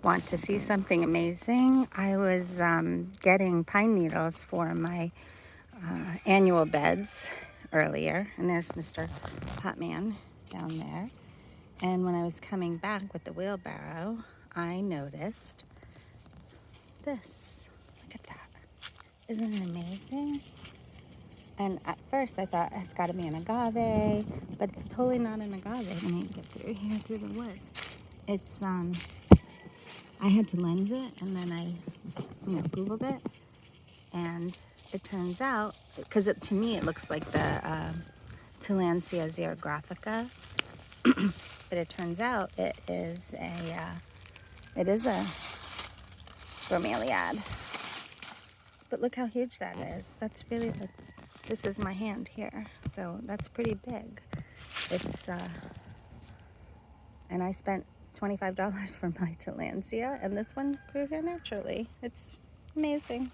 want to see something amazing, I was getting pine needles for my annual beds earlier, and there's Mr. Potman down there. And when I was coming back with the wheelbarrow, I noticed this. Look at that. Isn't it amazing? And at first I thought it's got to be an agave, but it's totally not an agave. Let me get through here through the woods. It's I had to lens it, and then I Googled it, and it turns out, because to me it looks like the Tillandsia xerographica, but it turns out it is a bromeliad. But look how huge that is. That's really this is my hand here, so that's pretty big. It's and I spent $25 for my Tillandsia, and this one grew here naturally. It's amazing.